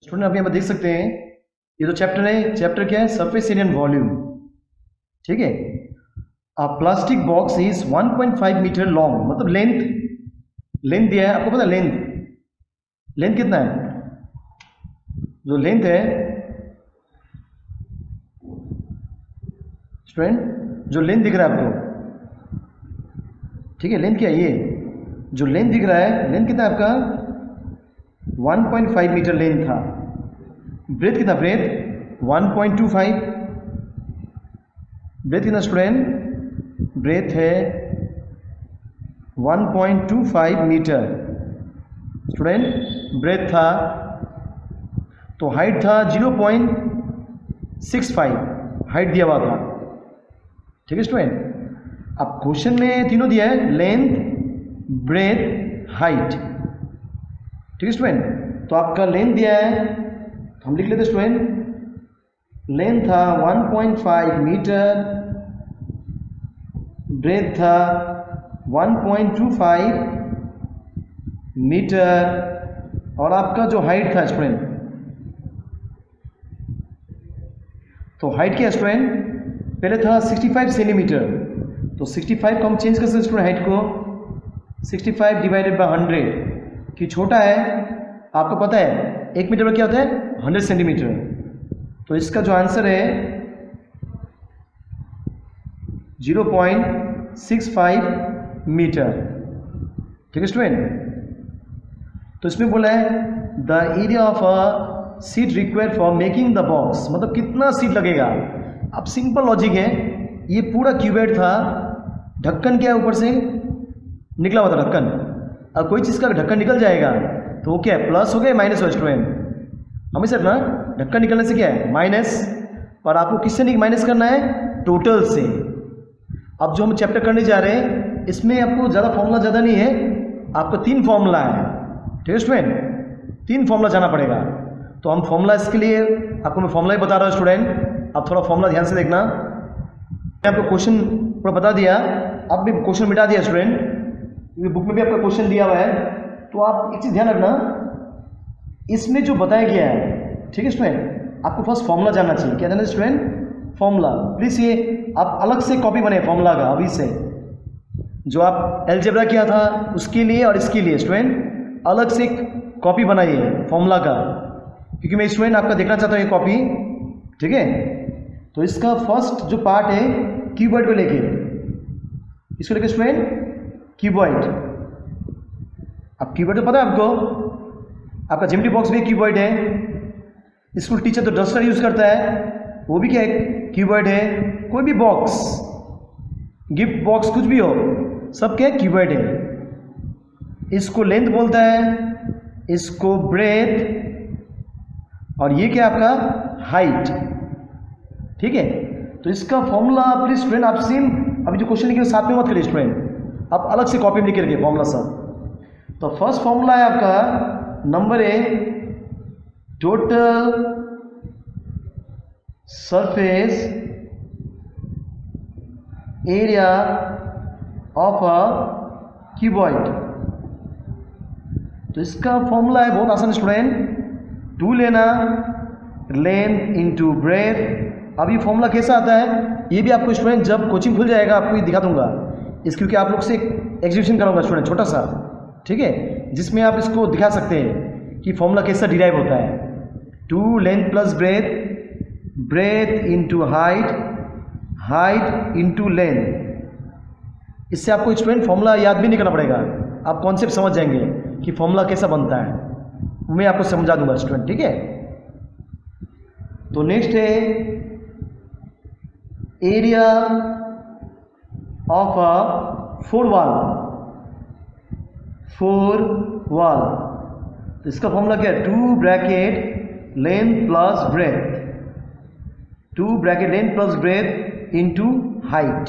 Student आप यहाँ पर देख सकते हैं, ये जो चैप्टर है, चैप्टर क्या है? Surface area and volume. ठीक है, a plastic box is 1.5 metre long, मतलब लेंथ दिया है आपको, पता है लेंथ कितना है? जो लेंथ है स्टूडेंट, जो लेंथ दिख रहा है आपको, ठीक है, लेंथ क्या है? ये जो लेंथ दिख रहा है, लेंथ कितना है आपका? 1.5 मीटर लेंथ था। ब्रेथ कितना? ब्रेथ 1.25। ब्रेथ कितना स्टूडेंट? ब्रेथ है 1.25 मीटर स्टूडेंट ब्रेथ था। तो हाइट था 0.65 हाइट दिया हुआ था। ठीक है स्टूडेंट, अब क्वेश्चन में तीनों दिया है, लेंथ, ब्रेथ, हाइट। ठीक है स्टूडेंट, तो आपका लेंथ दिया है, हम लिख लेते स्टूडेंट, लेंथ था 1.5 मीटर, ब्रेथ था 1.25 मीटर, और आपका जो हाइट था स्टूडेंट, तो हाइट क्या है स्टूडेंट? पहले था 65 सेंटीमीटर, तो 65 को हम चेंज कर सकते स्टूडेंट, हाइट को 65 डिवाइडेड बाय 100 कि छोटा है, आपको पता है 1 मीटर में क्या होता है? 100 सेंटीमीटर। तो इसका जो आंसर है 0.65 मीटर। ठीक है स्टूडेंट, तो इसमें बोला है the area of a seat required for making the box, मतलब कितना सीट लगेगा। अब सिंपल लॉजिक है, ये पूरा क्यूबेड था, ढक्कन क्या है ऊपर से निकला हुआ था ढक्कन। अब कोई चीज़ का ढक्कन निकल जाएगा तो वो क्या है? प्लस हो गया माइनस हो स्टूडेंट? हमेशा ना ढक्कन निकलने से क्या है? माइनस। पर आपको किससे नहीं माइनस करना है? टोटल से। अब जो हम चैप्टर करने जा रहे हैं इसमें आपको ज़्यादा फॉर्मूला ज़्यादा नहीं है, आपको 3 फॉर्मूला है। ठीक है स्टूडेंट, 3 फॉर्मूला जाना पड़ेगा। तो हम फॉर्मूला इसके लिए आपको मैं फॉर्मूला ही बता रहा हूँ स्टूडेंट, आप थोड़ा फॉर्मूला ध्यान से देखना। मैं आपको क्वेश्चन पूरा बता दिया, अब भी क्वेश्चन मिटा दिया स्टूडेंट, बुक में भी आपका क्वेश्चन दिया हुआ है। तो आप एक चीज़ ध्यान रखना, इसमें जो बताया गया है, ठीक है स्टूडेंट, आपको फर्स्ट फॉर्मूला जानना चाहिए। क्या जानना है स्टूडेंट? फॉर्मूला। प्लीज़ ये आप अलग से कॉपी बनाए फॉर्मूला का, अभी से जो आप अलजेब्रा किया था उसके लिए और इसके लिए स्टूडेंट अलग से कॉपी बनाइए फॉर्मूला का, क्योंकि मैं स्टूडेंट आपका देखना चाहता हूँ ये कॉपी। ठीक है, तो इसका फर्स्ट जो पार्ट है कीवर्ड को लेके, इसको लेके स्टूडेंट कीवर्ड। अब कीवर्ड तो पता है आपको, आपका ज्योमेट्री बॉक्स भी कीवर्ड है, स्कूल टीचर तो डस्टर यूज करता है, वो भी क्या है? कीवर्ड है। कोई भी बॉक्स, गिफ्ट बॉक्स, कुछ भी हो, सब क्या है? कीवर्ड है। इसको लेंथ बोलता है, इसको ब्रेथ, और ये क्या आपका? हाइट। ठीक है, तो इसका फॉर्मूला प्लीज स्टूडेंट आप सेम अभी जो क्वेश्चन लिखे साथ में मत करिए स्टूडेंट, आप अलग से कॉपी में लिख के रखिए फॉर्मूला सब। तो फर्स्ट फॉर्मूला है आपका, number A total surface area of a cuboid. तो इसका फॉर्मूला है बहुत आसान स्टूडेंट, 2 लेना, लेंथ इंटू ब्रेथ। अब ये फॉर्मूला कैसा आता है ये भी आपको स्टूडेंट जब कोचिंग खुल जाएगा आपको ये दिखा दूंगा, इस क्योंकि आप लोग से एग्जीबिशन कराऊंगा स्टूडेंट छोटा सा, ठीक है, जिसमें आप इसको दिखा सकते हैं कि फॉर्मूला कैसा डिराइव होता है। 2 length plus breadth, breath into height, height into length. इससे आपको स्टूडेंट फॉर्मूला याद भी नहीं करना पड़ेगा, आप कॉन्सेप्ट समझ जाएंगे कि फॉर्मूला कैसा बनता है, मैं आपको समझा दूंगा स्टूडेंट। ठीक है, तो नेक्स्ट है एरिया ऑफ अ 4 वॉल। तो इसका फॉर्मूला क्या है? 2 bracket length plus breadth, 2 bracket length plus breadth into height.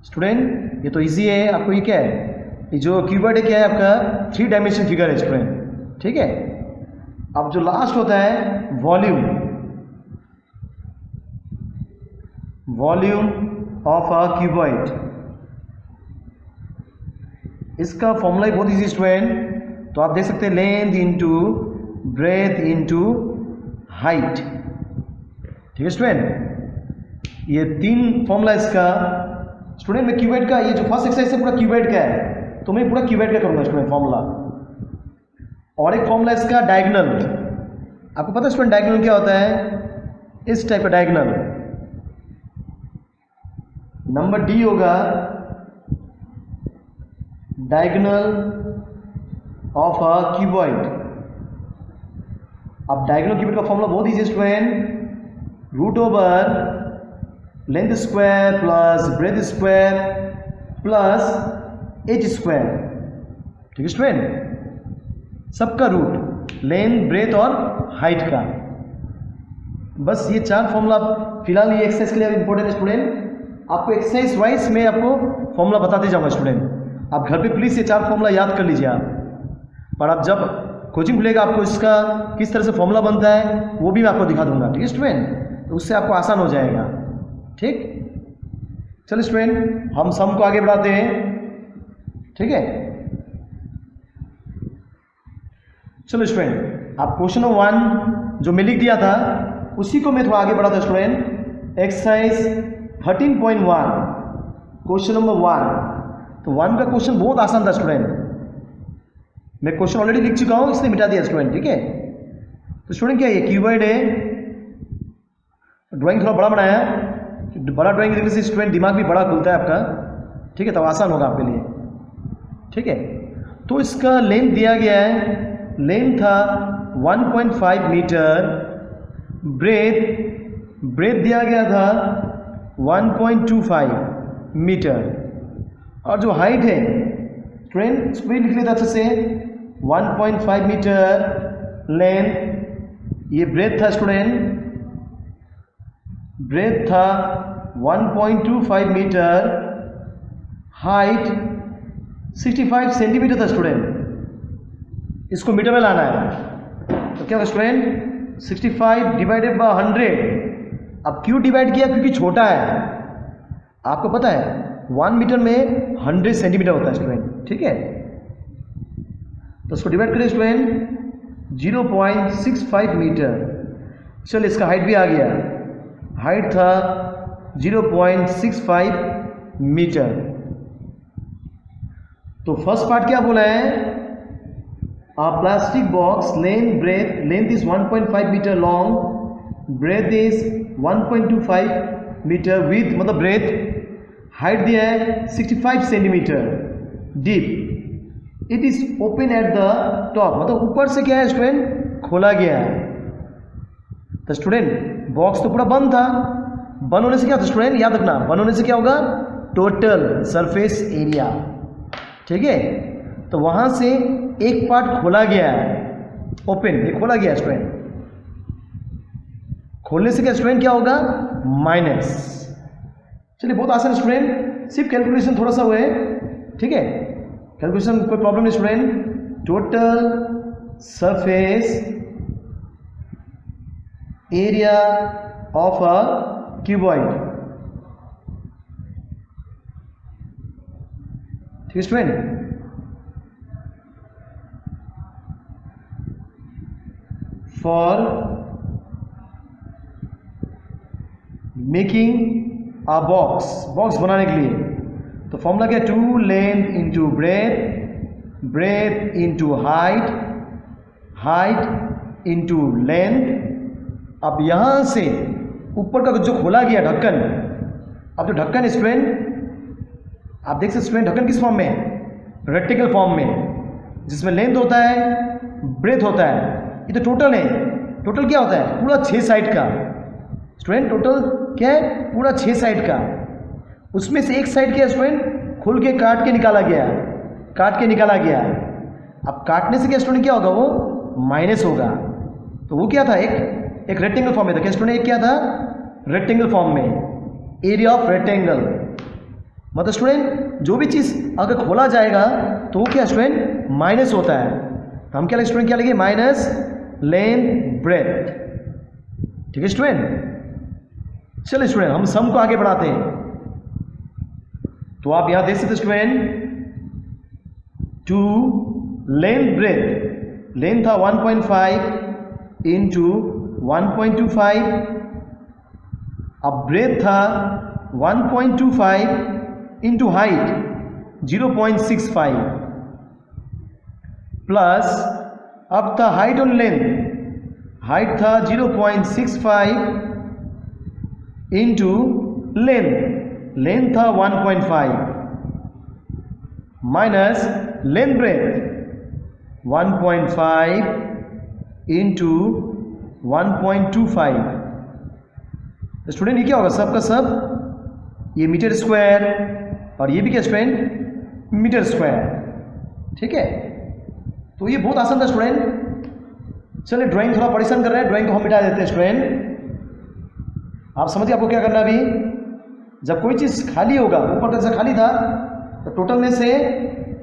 Student ये तो इजी है, आपको ये क्या है? ये जो कीवर्ड है क्या है आपका? 3 डायमेंशन फिगर है स्टूडेंट। ठीक है, अब जो लास्ट होता है volume, volume of a cuboid. इसका फॉर्मूला बहुत इजी स्टूडेंट, तो आप देख सकते हैं length into breadth into height. ठीक है स्टूडेंट, ये 3 फॉर्मूला इसका। स्टूडेंट मैं क्यूबॉइड का, ये जो फर्स्ट एक्सरसाइज है पूरा क्यूबॉइड का है, तो मैं पूरा क्यूबॉइड का करूंगा स्टूडेंट फॉर्मूला। और एक फॉर्मूला इसका डायगोनल। आपको पता है स्टूडेंट डायगोनल क्या होता है? इस टाइप का डायगोनल। नंबर डी होगा डायगोनल ऑफ अ क्यूबॉइड। अब डायगोनल क्यूबॉइड का फॉर्मूला बहुत easy student, root over length square plus breadth square plus H square. ठीक है स्टूडेंट, सबका रूट, लेंथ, ब्रेथ और हाइट का। बस ये 4 फॉर्मूला फिलहाल ये एक्सरसाइज के लिए इंपॉर्टेंट है स्टूडेंट। आपको एक्सरसाइज वाइज मैं आपको फॉर्मूला बताते जाऊंगा स्टूडेंट। आप घर पे प्लीज़ ये 4 फॉर्मूला याद कर लीजिए आप। पर आप जब कोचिंग खुलेगा आपको इसका किस तरह से फॉर्मूला बनता है वो भी मैं आपको दिखा दूंगा। ठीक है स्टूडेंट, तो उससे आपको आसान हो जाएगा। ठीक, चलिए स्टूडेंट हम सम को आगे बढ़ाते हैं। ठीक है, चलो स्टूडेंट आप क्वेश्चन नंबर 1 जो मैं लिख दिया था उसी को मैं थोड़ा आगे बढ़ाता स्टूडेंट। Exercise 13.1 question number 1। तो 1 का क्वेश्चन बहुत आसान था स्टूडेंट, मैं क्वेश्चन ऑलरेडी लिख चुका हूं इसलिए मिटा दिया स्टूडेंट। ठीक है, तो स्टूडेंट क्या है, क्यूबॉइड है, ड्राइंग थोड़ा बड़ा बनाया, बड़ा ड्राइंग देखने से स्टूडेंट दिमाग भी बड़ा खुलता है आपका। ठीक है, तब आसान होगा आपके लिए। ठीक है, तो इसका लेंथ दिया गया है, लेंथ था 1.5 मीटर, ब्रेथ दिया गया था 1.25 मीटर, और जो हाइट है स्टूडेंट स्पीड लिख लेता अच्छे से 1.5 मीटर लेंथ। ये ब्रेथ था स्टूडेंट, ब्रेथ था 1.25 मीटर, हाइट 65 सेंटीमीटर था स्टूडेंट। इसको मीटर में लाना है तो क्या होगा स्टूडेंट, 65 डिवाइडेड बाय 100। अब क्यों डिवाइड किया? क्योंकि छोटा है। आपको पता है 1 मीटर में 100 सेंटीमीटर होता है स्टूडेंट। ठीक है, तो इसको डिवाइड करें स्टूडेंट 0.65 मीटर। चलिए इसका हाइट भी आ गया, हाइट था 0.65 मीटर। तो फर्स्ट पार्ट क्या बोला है, a plastic box length is 1.5 meter long, breadth is 1.25 meter, width मतलब breadth, height दिया है 65 centimetre, deep, it is open at the top मतलब ऊपर से क्या है स्टूडेंट, खोला गया है। तो स्टूडेंट बॉक्स तो पूरा बंद था, बंद होने से क्या था स्टूडेंट, याद रखना, बंद होने से क्या होगा, टोटल सरफेस एरिया। ठीक है, तो वहां से एक पार्ट खोला गया है, ओपन, ये खोला गया है स्टूडेंट। खोलने से क्या स्टूडेंट क्या होगा, माइनस। चलिए बहुत आसान स्टूडेंट, सिर्फ कैलकुलेशन थोड़ा सा हुआ है। ठीक है, कैलकुलेशन कोई प्रॉब्लम नहीं student. Total surface area of a cuboid. ठीक है student, for making a box बनाने के लिए तो फॉर्मूला क्या, 2 length into breadth into height into length. अब यहां से ऊपर का जो खोला गया ढक्कन, अब जो ढक्कन है स्टूडेंट आप देख सकते स्टूडेंट, ढक्कन किस फॉर्म में, रेक्टेंगल फॉर्म में, जिसमें लेंथ होता है, ब्रेथ होता है। ये तो टोटल है, टोटल क्या होता है, पूरा 6 साइड का स्टूडेंट, टोटल क्या है, पूरा 6 साइड का। उसमें से एक साइड क्या स्टूडेंट, खोल के काट के निकाला गया। अब काटने से क्या स्टूडेंट क्या होगा, वो माइनस होगा। तो वो क्या था, एक रेक्टेंगल फॉर्म में था क्या स्टूडेंट, एक क्या था, रेक्टेंगल फॉर्म में, एरिया ऑफ रेक्टेंगल। मतलब स्टूडेंट जो भी चीज़ अगर खोला जाएगा तो वो क्या स्टूडेंट, माइनस होता है। तो हम क्या लिखे स्टूडेंट, क्या लिखे, माइनस लेंथ ब्रेथ। ठीक है स्टूडेंट, चलिए स्टूडेंट हम सम को आगे बढ़ाते हैं। तो आप यहां देख सकते स्टूडेंट, 2 लेंथ ब्रेथ, लेंथ था 1.5 इंटू 1.25, अब ब्रेथ था 1.25 इंटू हाइट 0.65 प्लस अब था हाइट और लेंथ, हाइट था 0.65 इंटू लेंथ था 1.5 minus length breadth 1.5 into 1.25। Student ये क्या होगा, सब का सब ये मीटर स्क्वायर और ये भी क्या स्टूडेंट, मीटर स्क्वायर। ठीक है, तो ये बहुत आसान था स्टूडेंट। चलिए ड्राइंग थोड़ा परेशान कर रहा है, ड्राइंग को हम मिटा देते हैं स्टूडेंट। आप समझिए आपको क्या करना अभी, जब कोई चीज़ खाली होगा, ऊपर तक से खाली था तो टोटल में से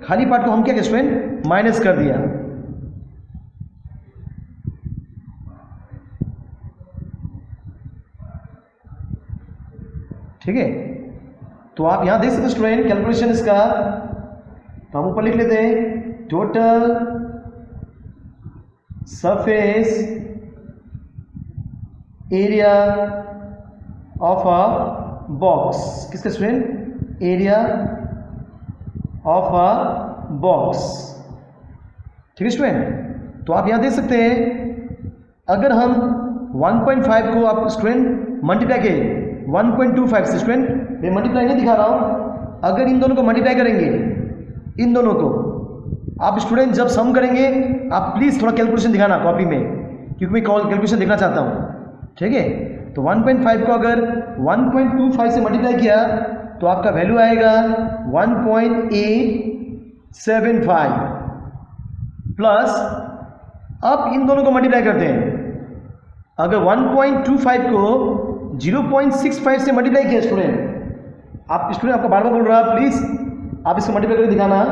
खाली पार्ट को हम क्या किया स्टूडेंट, माइनस कर दिया। ठीक है, तो आप यहां देख सकते हैं स्टूडेंट कैलकुलेशन इसका, तो हम ऊपर लिख लेते हैं total surface area of a box. किसका student, area of a box. ठीक है स्टूडेंट, तो आप यहां देख सकते हैं अगर हम 1.5 को आप स्टूडेंट मल्टीप्लाई के 1.25 से, स्टूडेंट मैं मल्टीप्लाई नहीं दिखा रहा हूं, अगर इन दोनों को मल्टीप्लाई करेंगे, इन दोनों को आप स्टूडेंट जब सम करेंगे, आप प्लीज़ थोड़ा कैलकुलेशन दिखाना कॉपी में, क्योंकि मैं कैलकुलेशन देखना चाहता हूं। ठीक है, तो 1.5 को अगर 1.25 से मल्टीप्लाई किया तो आपका वैल्यू आएगा 1.875 प्लस, अब इन दोनों को मल्टीप्लाई करते हैं, अगर 1.25 को 0.65 से मल्टीप्लाई किया स्टूडेंट, आप स्टूडेंट आपको बार बार बोल रहा है प्लीज़ आप इसको मल्टीप्लाई करके दिखाना,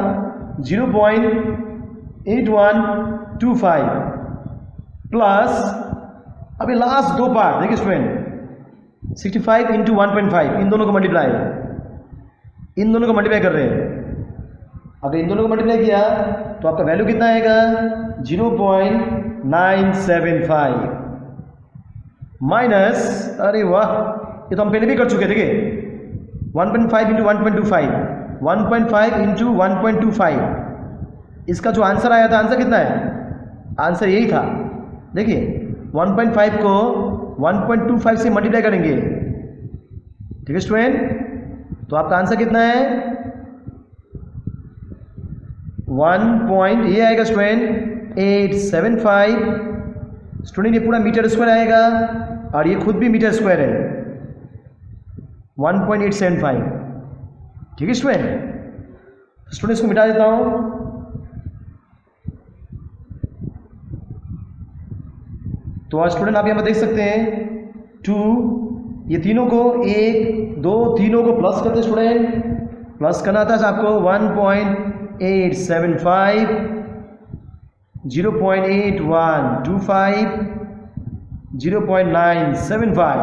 0.8125 प्लस अभी लास्ट दो पार्ट देखिए स्टूडेंट 65 इंटू 1.5, इन दोनों को मल्टीप्लाई कर रहे हैं। अगर इन दोनों को मल्टीप्लाई किया तो आपका वैल्यू कितना आएगा, 0.975 माइनस, अरे वाह ये तो हम पहले भी कर चुके थे, देखिए 1.5 इंटू 1.25, 1.5 इंटू 1.25, इसका जो आंसर आया था, आंसर कितना है, आंसर यही था। देखिए 1.5 को 1.25 से मल्टीप्लाई करेंगे, ठीक है स्टूडेंट, तो आपका आंसर कितना है 1. ये आएगा स्टूडेंट 875। स्टूडेंट ये पूरा मीटर स्क्वायर आएगा और ये खुद भी मीटर स्क्वायर है 1.875। ठीक है स्टूडेंट, स्टूडेंट इसको मिटा देता हूँ। तो आज स्टूडेंट आप यहाँ पर देख सकते हैं 2, ये तीनों को 1, 2, तीनों को प्लस करते स्टूडेंट, प्लस करना था आपको 1.875, 0.8125, 0.975,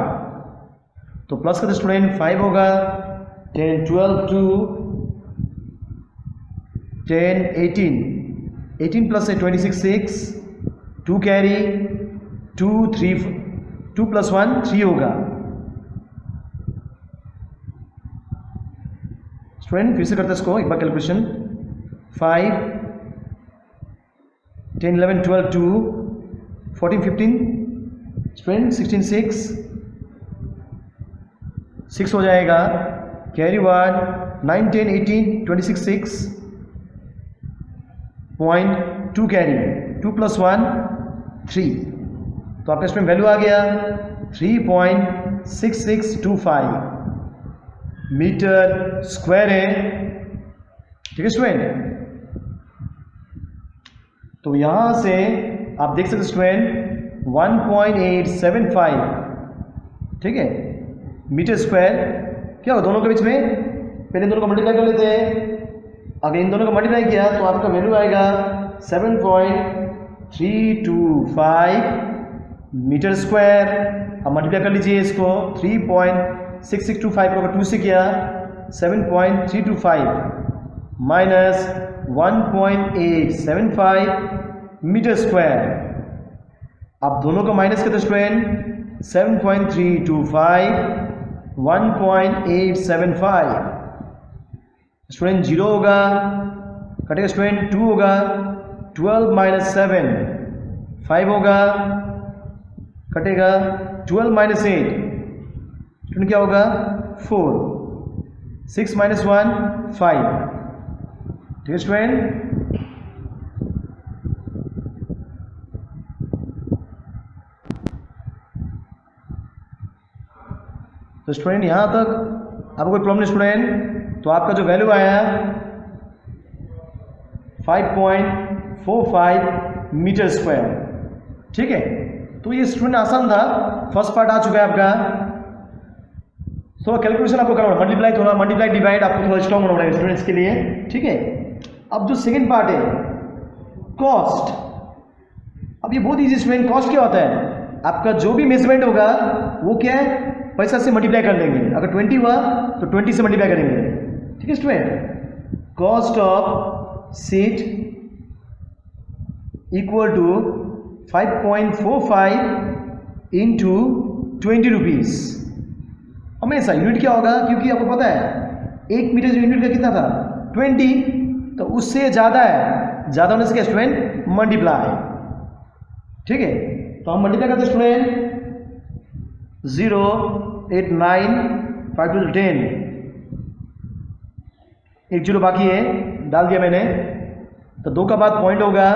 तो प्लस करते स्टूडेंट 5 होगा, 10, 12, 2, 10, 18 प्लस है 26, 6, 2 कैरी, 2, 3, 2 प्लस 1 3 होगा। स्टूडेंट फिर से करते हैं इसको एक बार कैलकुलेशन, 5, 10, 11, 12, 2, 14, 15, स्टूडेंट 16, 6 हो जाएगा, कैरी 1, 9, 10, 18, 26, 6, पॉइंट 2 कैरी, 2 प्लस 1 3, तो आपका स्टूडेंट वैल्यू आ गया 3.6625 मीटर स्क्वायर है। ठीक है स्टूडेंट, तो यहां से आप देख सकते स्टूडेंट 1.875, ठीक है, मीटर स्क्वायर। क्या हो दोनों के बीच में, पहले दोनों को मल्टीप्लाई कर लेते हैं, अगर इन दोनों को मल्टीप्लाई किया तो आपका वैल्यू आएगा 7.325 मीटर स्क्वायर। अब मल्टीप्लाई कर लीजिए इसको, 3.6625 को अगर 2 से किया 7.325 माइनस 1.875 मीटर स्क्वायर। अब दोनों का माइनस करते स्टूडेंट, 7.325 1.875 स्टूडेंट, 0 होगा, कटेगा स्टूडेंट 2 होगा, 12 माइनस 7 5 होगा, कटेगा 12 माइनस 8 स्टूडेंट क्या होगा 4, 6 माइनस 1 5। ठीक है स्टूडेंट, तो स्टूडेंट यहां तक आपको कोई प्रॉब्लम नहीं स्टूडेंट। तो आपका जो वैल्यू आया 5.45 मीटर स्क्वायर। ठीक है, तो ये स्टूडेंट आसान था, फर्स्ट पार्ट आ चुका है आपका। थोड़ा कैलकुलेशन आपको करना, मल्टीप्लाई डिवाइड आपको थोड़ा स्ट्रॉन्ग होना पड़ेगा स्टूडेंट्स के लिए। ठीक है, अब जो सेकंड पार्ट है कॉस्ट, अब ये बहुत इजी स्टूडेंट। कॉस्ट क्या होता है, आपका जो भी मेजरमेंट होगा वो क्या है, पैसा से मल्टीप्लाई कर लेंगे। अगर 20 हुआ तो 20 से मल्टीप्लाई करेंगे। ठीक है student, cost of sheet equal to 5.45 into 20 rupees. हमेशा यूनिट क्या होगा, क्योंकि आपको पता है 1 मीटर जो यूनिट का कितना था 20, तो उससे ज़्यादा है, ज़्यादा होने से क्या स्टूडेंट मल्टीप्लाई। ठीक है, तो हम मल्टीप्लाई करते स्टूडेंट 0 8 9 5 2 10, एक 0 बाकी है, डाल दिया मैंने। तो 2 का बाद पॉइंट होगा,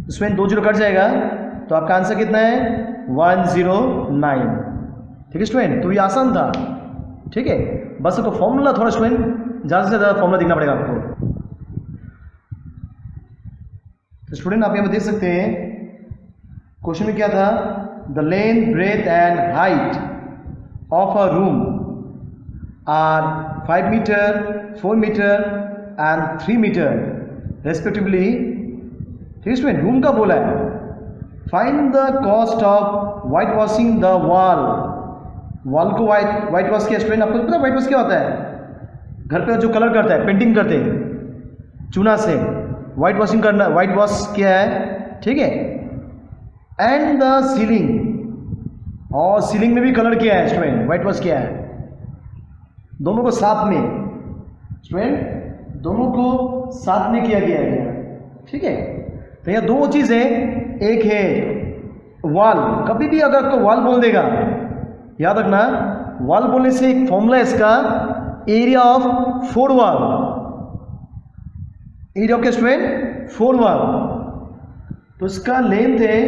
उसमें 2 0 कट जाएगा, तो आपका आंसर कितना है 109। ठीक है स्टूडेंट, तो ये आसान था। ठीक है, बस आपको फॉर्मूला थोड़ा स्टूडेंट ज़्यादा से ज़्यादा फॉर्मूला देखना पड़ेगा आपको। तो स्टूडेंट आप यहाँ पर देख सकते हैं क्वेश्चन में क्या था, the length breadth and height of a room are 5 metre 4 metre and 3 metre respectively. ठीक है स्टूडेंट, रूम का बोला है, find the cost of white washing the wall. Wall को वाइट वॉश किया स्टूडेंट, आपको पता है वाइट वॉश क्या होता है, घर पे जो कलर करता है, पेंटिंग करते हैं चूना से, वाइट वॉशिंग करना, वाइट वॉश किया है। ठीक है, एंड द सीलिंग, और सीलिंग में भी कलर किया है स्टूडेंट, वाइट वॉश किया है, दोनों को साथ में स्टूडेंट, दोनों को साथ में किया गया है। ठीक है, तो यह दो चीज़ें, एक है वॉल, कभी भी अगर आपको वॉल बोल देगा याद रखना, वॉल बोलने से एक फॉर्मूला है इसका, area of 4 wall, area of क्या स्टूडेंट 4 वॉल। तो इसका लेंथ है,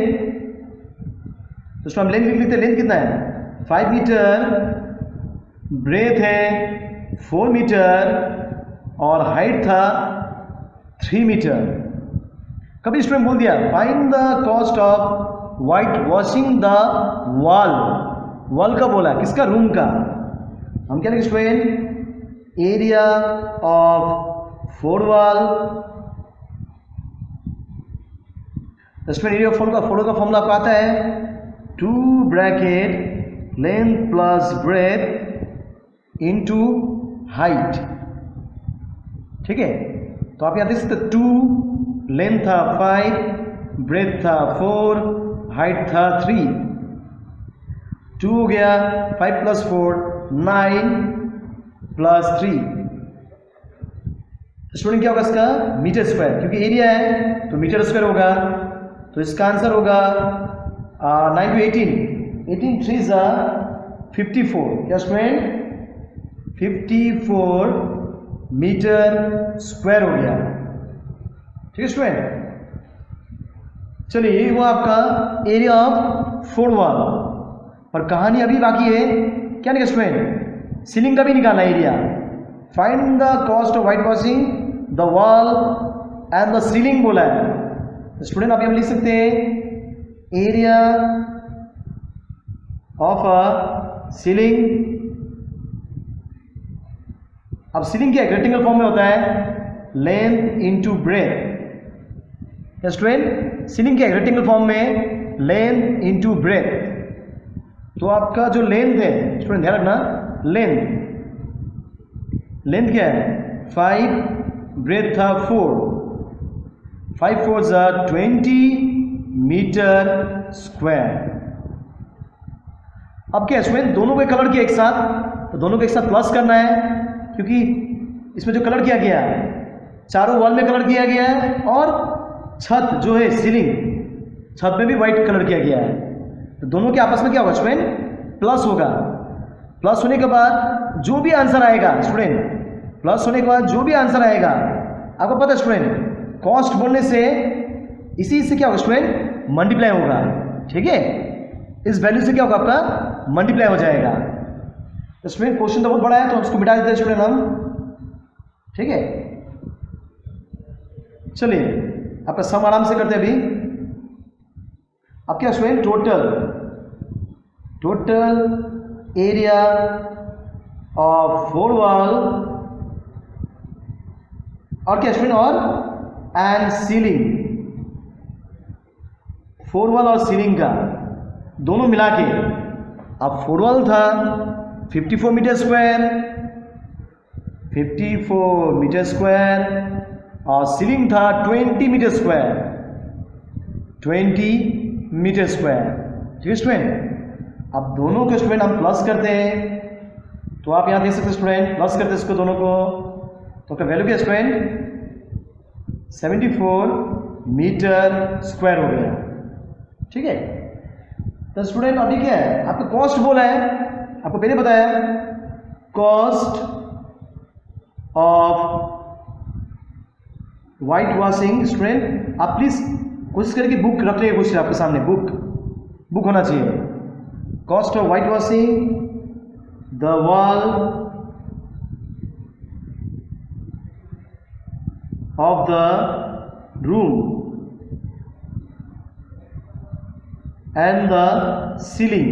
तो इसमें हम लेंथ लिख लेते हैं, लेंथ कितना है 5 मीटर, ब्रेथ है 4 मीटर और हाइट था 3 मीटर। कभी स्टूडेंट बोल दिया find the cost of white washing the wall, wall का बोला, किसका रूम का, हम क्या लिखेंगे student, area of 4 wall. Student area of 4 का फॉर्मूला आपको आता है 2 bracket length plus breadth into height. ठीक है, तो आप यहाँ देख सकते 2, लेंथ था 5, ब्रेथ था 4, हाइट था 3, 2 हो गया, 5 प्लस 4 9 प्लस 3 स्टूडेंट क्या होगा इसका मीटर स्क्वायर, क्योंकि एरिया है तो मीटर स्क्वायर होगा। तो इसका आंसर होगा 9 to 18, 18 3 ज़ा 54, क्या स्टूडेंट 54 मीटर स्क्वायर हो गया। ठीक है स्टूडेंट, चलिए ये हुआ आपका एरिया ऑफ 4 वॉल। और कहानी अभी बाकी है, क्या निकला स्टूडेंट, सीलिंग का भी निकालना area. Find the cost of white washing the wall and the ceiling बोला है। स्टूडेंट आप यहाँ लिख सकते हैं एरिया ऑफ अ सीलिंग। अब सीलिंग क्या है, रेक्टेंगल फॉर्म में होता है, length into breadth. Student ceiling क्या है, रेक्टेंगल फॉर्म में, लेंथ इनटू ब्रेथ। तो आपका जो लेंथ है स्टूडेंट ध्यान रखना, लेंथ क्या है 5, ब्रेथ था 4, 5 4 जा 20 मीटर स्क्वायर। अब क्या स्टूडेंट, दोनों को कलर किया एक साथ, तो दोनों को एक साथ प्लस करना है, क्योंकि इसमें जो कलर किया गया है चारों वॉल में कलर किया गया है, और छत जो है सीलिंग, छत में भी वाइट कलर किया गया है। तो दोनों के आपस में क्या होगा स्टूडेंट, प्लस होगा। प्लस होने के बाद जो भी आंसर आएगा स्टूडेंट, प्लस होने के बाद जो भी आंसर आएगा, आपको पता है स्टूडेंट, कॉस्ट बोलने से इसी से क्या होगा स्टूडेंट, मल्टीप्लाई होगा। ठीक है, इस वैल्यू से क्या होगा आपका, मल्टीप्लाई हो जाएगा। तो स्टूडेंट क्वेश्चन तो बहुत बड़ा है, तो उसको मिटा देते हैं स्टूडेंट हम। ठीक है, चलिए आपका सम आराम से करते हैं अभी। अब क्या student, total area of 4 wall, और क्या स्टूडेंट, और एंड सीलिंग, 4 वॉल और सीलिंग का दोनों मिला के, अब 4 वॉल था 54 मीटर स्क्वायर, 54 मीटर स्क्वायर, और सीलिंग था 20 मीटर स्क्वायर, 20 मीटर स्क्वायर। ठीक है स्टूडेंट, अब दोनों को स्टूडेंट हम प्लस करते हैं, तो आप यहाँ देख सकते हैं स्टूडेंट, प्लस करते हैं इसको दोनों को, तो क्या वैल्यू क्या स्टूडेंट, 74 मीटर स्क्वायर हो गया। ठीक है, तो स्टूडेंट अभी क्या है, आपका कॉस्ट बोला है, आपको पहले बताया cost of white washing. Student आप प्लीज कोशिश करें कि बुक रख लें कुछ आपके सामने, बुक होना चाहिए। Cost of white washing the wall of the room and the ceiling।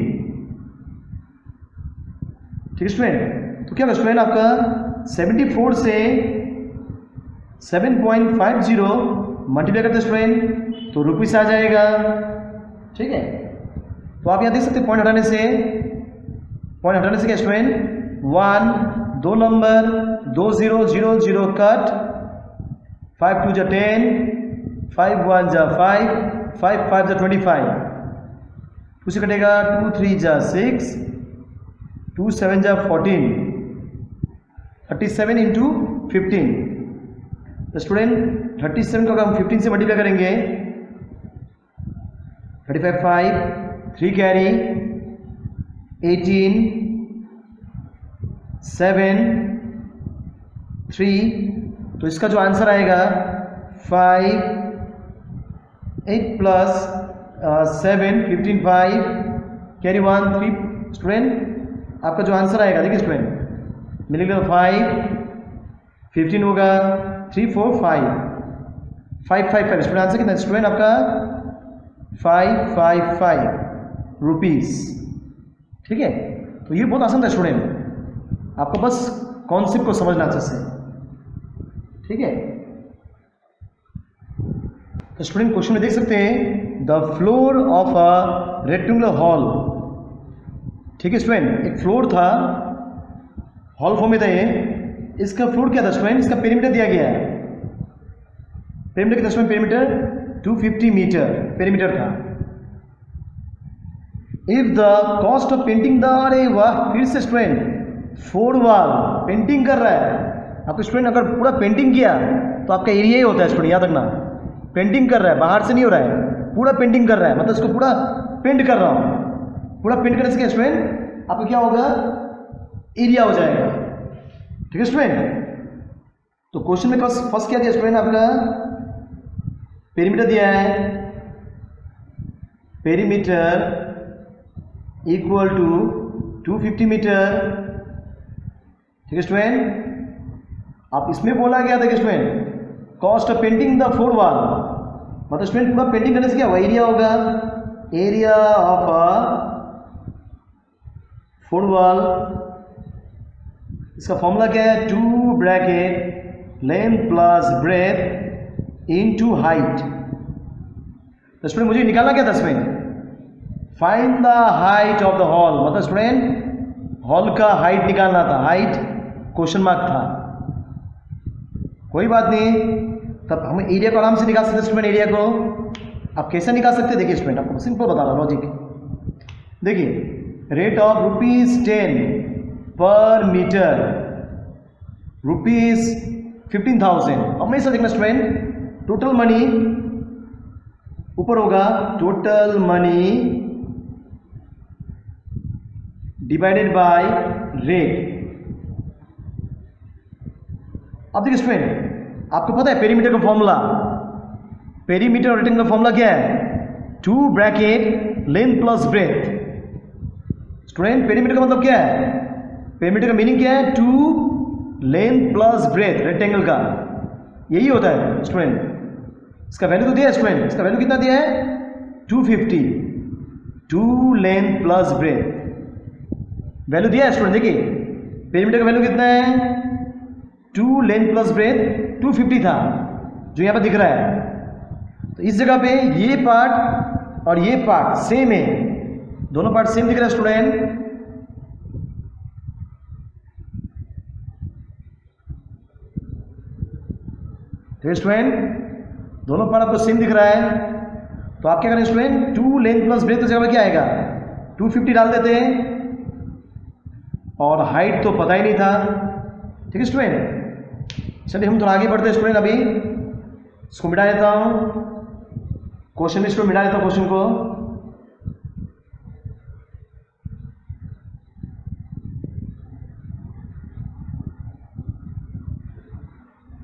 ठीक है स्टूडेंट, तो क्या होगा स्टूडेंट, आपका 74 से 7.50 मल्टीप्लाई करते स्टूडेंट, तो रुपीस आ जाएगा। ठीक है, तो आप यहाँ देख सकते हैं पॉइंट हटाने से क्या स्टूडेंट, 1 2 नंबर 2 0 0 0 कट, 5 2 जा 10, 5 1 जा 5, 5 5 जा 25, 2 से कटेगा 2 3 जा 6, 2 7 जा 14, 37 इंटू 15। तो स्टूडेंट 37 को अगर हम 15 से मल्टीप्लाई करेंगे, 35 5, 3 कैरी, 18 7 3, तो इसका जो आंसर आएगा 5 8 प्लस 7 15 5 कैरी 1 3। स्टूडेंट आपका जो आंसर आएगा, देखिए स्टूडेंट मिलेगा 5 15 होगा, 3 4 5 5 5 5। स्टूडेंट आंसर कितना स्टूडेंट आपका 555 रुपीज़। ठीक है, तो ये बहुत आसान था स्टूडेंट, आपको बस कॉन्सेप्ट को समझना अच्छे से। ठीक है, तो स्टूडेंट क्वेश्चन में देख सकते हैं the floor of a rectangular hall. ठीक है स्टूडेंट, एक फ्लोर था, हॉल फॉर्म में था ये, इसका फ्लोर क्या था स्टूडेंट, इसका पेरीमीटर दिया गया है। पेरीमीटर कितना स्टूडेंट, पेरीमीटर 250 मीटर पेरीमीटर था। If the cost of painting the, अरे वाह, फिर से स्टूडेंट 4 वॉल पेंटिंग कर रहा है। आपको स्टूडेंट अगर पूरा पेंटिंग किया तो आपका एरिया ही होता है स्टूडेंट, याद रखना, पेंटिंग कर रहा है, बाहर से नहीं हो रहा है, पूरा पेंटिंग कर रहा है, मतलब इसको पूरा पेंट कर रहा हूँ। पूरा पेंट करने से क्या स्टूडेंट, आपका क्या होगा, एरिया हो जाएगा। ठीक है स्टूडेंट, तो क्वेश्चन में फर्स्ट क्या दिया स्टूडेंट, आपका पेरीमीटर दिया है, पेरीमीटर इक्वल टू 250 मीटर। ठीक है स्टूडेंट, आप इसमें बोला गया था कि student cost of painting the 4 wall, मतलब स्टूडेंट पूरा पेंटिंग करने से क्या होगा, एरिया होगा, एरिया ऑफ अ 4 वॉल। इसका फॉर्मूला क्या है, 2 bracket length plus breadth into height. तो स्टूडेंट मुझे निकालना क्या था इसमें, find the height of the hall, मतलब स्टूडेंट हॉल का हाइट निकालना था, हाइट क्वेश्चन मार्क था, कोई बात नहीं। तब हम एरिया को आराम से निकाल सकते स्टूडेंट। एरिया को आप कैसे निकाल सकते हैं, देखिए स्टूडेंट आपको सिंपल बता रहा हूँ लॉजिक। देखिए रेट ऑफ ₹10 पर मीटर, ₹15,000। हमेशा देखना स्टूडेंट टोटल मनी ऊपर होगा, total money divided by rate. अब देखिए स्टूडेंट आपको पता है पेरीमीटर का फॉर्मूला, पेरीमीटर और रेक्टेंगल का फॉर्मूला क्या है, 2 bracket length plus breadth. Student perimeter का मतलब क्या है, पेरीमीटर का मीनिंग क्या है, 2 लेंथ प्लस ब्रेथ रेक्टेंगल का, यही होता है स्टूडेंट। इसका वैल्यू तो दिया है स्टूडेंट, इसका वैल्यू कितना दिया है 250, 2 लेंथ प्लस ब्रेथ वैल्यू दिया है स्टूडेंट। देखिए पेरीमीटर का वैल्यू कितना है 2 लेंथ प्लस ब्रेथ 250 था जो यहाँ पर दिख रहा है। तो इस जगह पे ये पार्ट और ये पार्ट सेम है, दोनों पार्ट सेम दिख रहा है स्टूडेंट। तो स्टूडेंट दोनों पार्ट आपको सेम दिख रहा है, तो आप क्या करें स्टूडेंट 2 लेंथ प्लस ब्रेथ की जगह पे क्या आएगा 250 डाल देते हैं, और हाइट तो पता ही नहीं था। ठीक है स्टूडेंट, चलिए हम थोड़ा आगे बढ़ते हैं स्टूडेंट। अभी इसको मिटा देता हूँ, क्वेश्चन में स्टूडेंट मिटा देता हूँ क्वेश्चन को।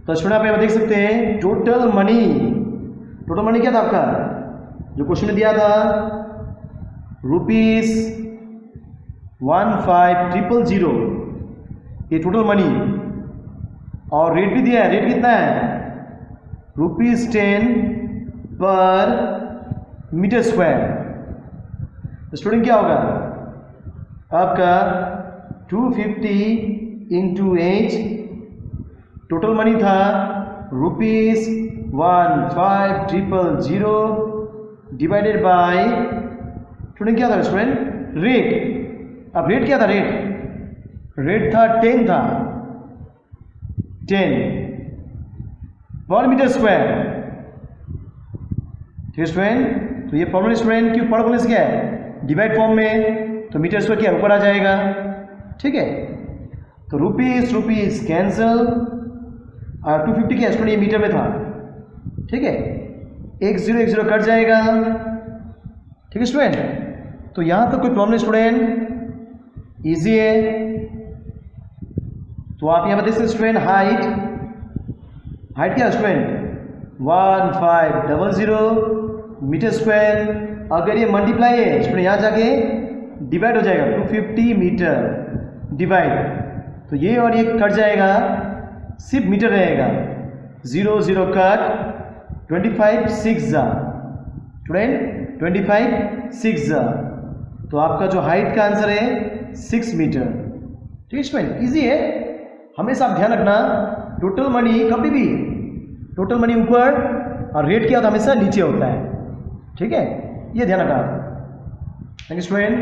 तो स्टूडेंट आप यहाँ देख सकते हैं टोटल मनी क्या था आपका, जो क्वेश्चन में दिया था ₹15,000, ये टोटल मनी, और रेट भी दिया है, रेट कितना है ₹10 पर मीटर स्क्वायर। तो स्टूडेंट क्या होगा आपका 250 इंटू एच, टोटल मनी था ₹15,000 डिवाइडेड बाय स्टूडेंट क्या था स्टूडेंट रेट। अब रेट क्या था, रेट था 10 था, 10 पर मीटर स्क्वायर। ठीक है स्टूडेंट, तो ये फॉर्मूला स्टूडेंट क्यों पर बोलने से क्या है डिवाइड फॉर्म में, तो मीटर स्क्वायर क्या ऊपर आ जाएगा। ठीक है, तो रुपीस कैंसल, और 250 क्या स्टूडेंट ये मीटर में था। ठीक है, 10 कट जाएगा। ठीक है स्टूडेंट, तो यहाँ तक कोई प्रॉब्लम नहीं स्टूडेंट, इजी है। तो आप यहाँ पर देख सकते स्टूडेंट हाइट क्या स्टूडेंट 1500 मीटर स्क्वायर। अगर ये मल्टीप्लाई है स्टूडेंट यहाँ जाके डिवाइड हो जाएगा, 250 मीटर डिवाइड, तो ये और ये कट जाएगा, सिर्फ मीटर रहेगा, 0 कट, 25 6 स्टूडेंट 25 6, तो आपका जो हाइट का आंसर है 6 मीटर। ठीक है स्टूडेंट, इजी है। हमेशा आप ध्यान रखना टोटल मनी कभी भी टोटल मनी ऊपर और रेट क्या होता है हमेशा नीचे होता है। ठीक है, ये ध्यान रखना। Thank you student.